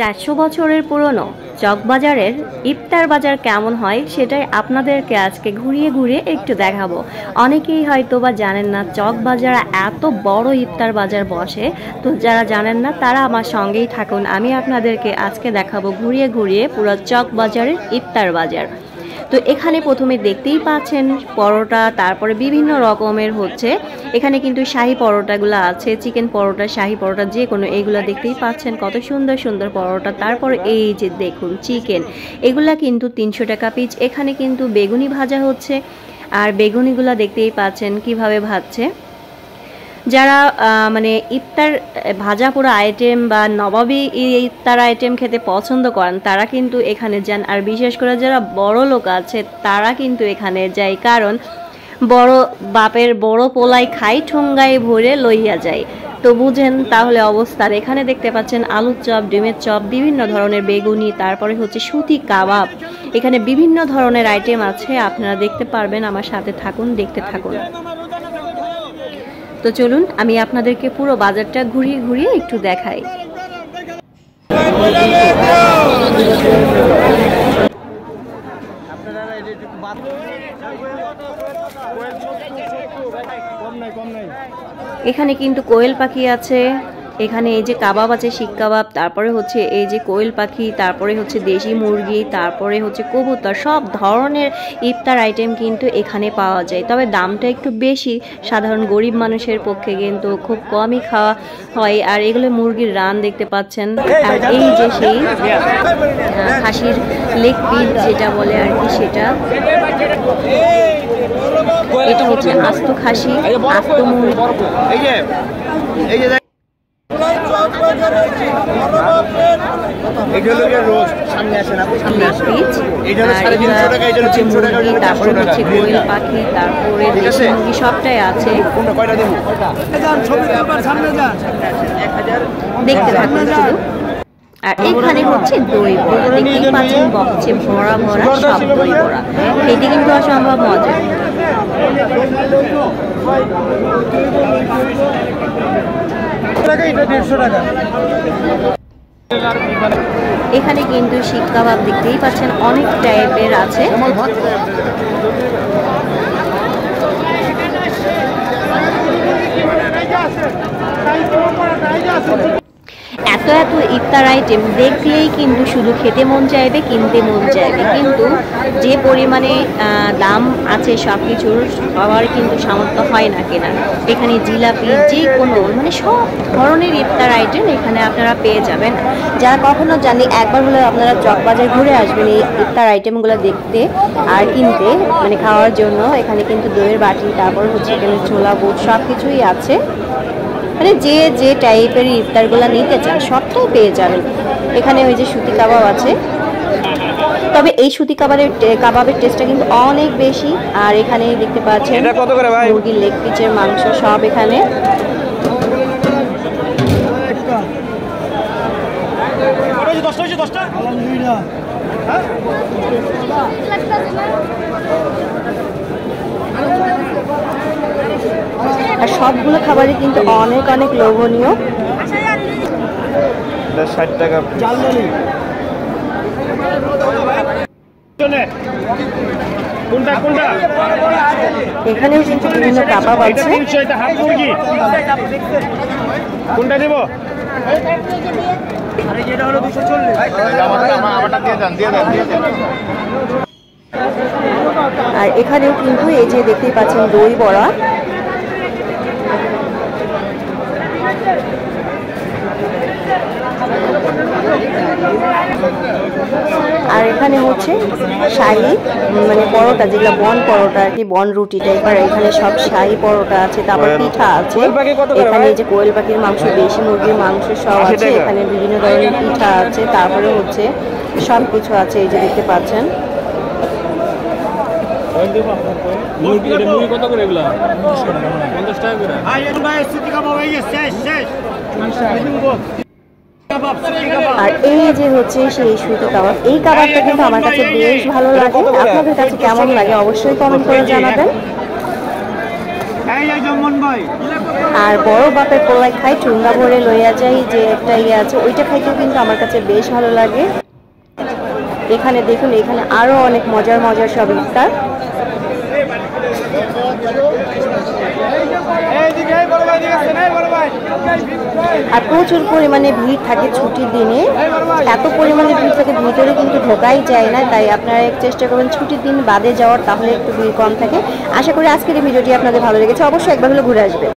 400 বছরের পুরনো চকবাজারের ইফতার বাজার কেমন হয় সেটাই আপনাদেরকে আজকে ঘুরিয়ে ঘুরিয়ে একটু দেখাবো। অনেকেই হয়তো বা জানেন না চকবাজারে এত বড় ইফতার বাজার বসে। তো যারা জানেন না তারা আমার সঙ্গেই থাকুন, আমি আপনাদেরকে আজকে দেখাবো ঘুরিয়ে ঘুরিয়ে পুরো চকবাজারের ইফতার বাজার। তো এখানে প্রথমে দেখতেই পাচ্ছেন পরোটা, তারপরে বিভিন্ন রকমের হচ্ছে এখানে কিন্তু শাহী পরোটাগুলো আছে, চিকেন পরোটা, শাহী পরোটা, যে কোনো এগুলো দেখতেই পাচ্ছেন কত সুন্দর সুন্দর পরোটা। তারপর এই যে দেখুন চিকেন, এগুলা কিন্তু 300 টাকা পিস। এখানে কিন্তু বেগুনি ভাজা হচ্ছে, আর বেগুনিগুলো দেখতেই পাচ্ছেন কিভাবে ভাজছে। যারা মানে ইফতার ভাজা পোড়া আইটেম বা নবাবী ইফতার আইটেম খেতে পছন্দ করেন তারা কিন্তু এখানে যান। আর বিশেষ করে যারা বড় লোক আছে তারা কিন্তু এখানে যায়, কারণ বড় বাপের বড় পোলাই খাই ঠোঙ্গায় ভরে লইয়া যায়। তো বুঝেন তাহলে অবস্থার। এখানে দেখতে পাচ্ছেন আলুর চপ, ডিমের চপ, বিভিন্ন ধরনের বেগুনি, তারপরে হচ্ছে সুতি কাবাব। এখানে বিভিন্ন ধরনের আইটেম আছে, আপনারা দেখতে পারবেন। আমার সাথে থাকুন, দেখতে থাকুন। তো চলুন আমি আপনাদেরকে পুরো বাজারটা ঘুরিয়ে ঘুরিয়ে একটু দেখাই। এখানে কিন্তু কোয়েল পাখি আছে, এখানে এই যে কাবাব আছে, শিক কাবাব, তারপরে হচ্ছে এই যে কোয়েল পাখি, তারপরে হচ্ছে দেশি মুরগি, তারপরে হচ্ছে কবুতর, সব ধরনের ইফতার আইটেম কিন্তু এখানে পাওয়া যায়। তবে দামটা একটু বেশি, সাধারণ গরিব মানুষের পক্ষে কিন্তু খুব কমই খাওয়া হয়। আর এগুলো মুরগির রান দেখতে পাচ্ছেন। আর এই যে সেই খাসির লেগ পিস যেটা বলে আর কি, সেটা এটা হচ্ছে আস্ত খাসি, আস্ত মুরগি। সবটাই আছে, দেখতে থাকুন শুধু। আর এখানে হচ্ছে দই বড়া, দেখতেই পাচ্ছেন বক্সে ভরা ভরা সব দই বড়া, খেতে কিন্তু অসম্ভব মজা। এখানে কিন্তু শিক কাবাব দেখতেই পাচ্ছেন অনেক টাইপের আছে। এত এত ইফতার আইটেম দেখলেই কিন্তু শুধু খেতে মন চাইবে, কিনতে মন চাইবে, কিন্তু যে পরিমাণে দাম আছে সব কিছুর সবার কিন্তু সামর্থ্য হয় না কেনা। এখানে জিলাপি, যে কোনো মানে সব ধরনের ইফতার আইটেম এখানে আপনারা পেয়ে যাবেন। যারা কখনো জানি একবার হলে আপনারা চকবাজার ঘুরে আসবেন এই ইফতার আইটেমগুলো দেখতে আর কিনতে, মানে খাওয়ার জন্য। এখানে কিন্তু দইয়ের বাটি, তারপর হচ্ছে এখানে ছোলা বুট, সব কিছুই আছে। মানে যে যে টাইপের ইফতারগুলো নিতে চান সবটাই পেয়ে যাবেন। এখানে ওই যে সুতি কাবাব আছে, তবে এই সুতি কাবাবের টেস্টটা কিন্তু অনেক বেশি। আর এখানে দেখতে পাচ্ছেন মুরগির লেগ পিসের মাংস, সব এখানে। আর সবগুলো খাবারই কিন্তু অনেক অনেক লোভনীয়। 60 টাকা এখানেও কিন্তু বিভিন্ন কাবাব আছে। কোনটা দেব? আর এখানেও কিন্তু এই যে দেখতেই পাচ্ছেন দই বড়া। আর এখানে হচ্ছে শাহী মানে পরোটা, যেগুলো বন পরোটা আর কি, বন রুটি টাইপের। এখানে সব শাহী পরোটা আছে, তারপর পিঠা আছে। এখানে যে কোয়েল পাখির মাংস, দেশি মুরগির মাংস সব আছে। এখানে বিভিন্ন ধরনের পিঠা আছে, তারপরে হচ্ছে সব কিছু আছে, এই যে দেখতে পাচ্ছেন। আর এই যে হচ্ছে সেই সুতি কাবাব, এই কাবাবটা কিন্তু আমার কাছে বেশ ভালো লাগে। আপনাদের কাছে কেমন লাগে অবশ্যই কমেন্ট করে জানাবেন। আর বড় বাপের পোলাই খাই চুঙ্গা ভরে লইয়া যাই যে একটা ইয়ে আছে, ওইটা খাইতেও কিন্তু আমার কাছে বেশ ভালো লাগে। এখানে দেখুন, এখানে আরো অনেক মজার মজার সব ইফতার। আর প্রচুর পরিমাণে ভিড় থাকে ছুটির দিনে, এত পরিমাণে ভিড় থাকে ভিতরে কিন্তু ঢোকাই যায় না। তাই আপনারা চেষ্টা করবেন ছুটির দিন বাদে যাওয়ার, তাহলে একটু ভিড় কম থাকে। আশা করি আজকের এই ভিডিওটি আপনাদের ভালো লেগেছে, অবশ্যই একবার হলে ঘুরে আসবে।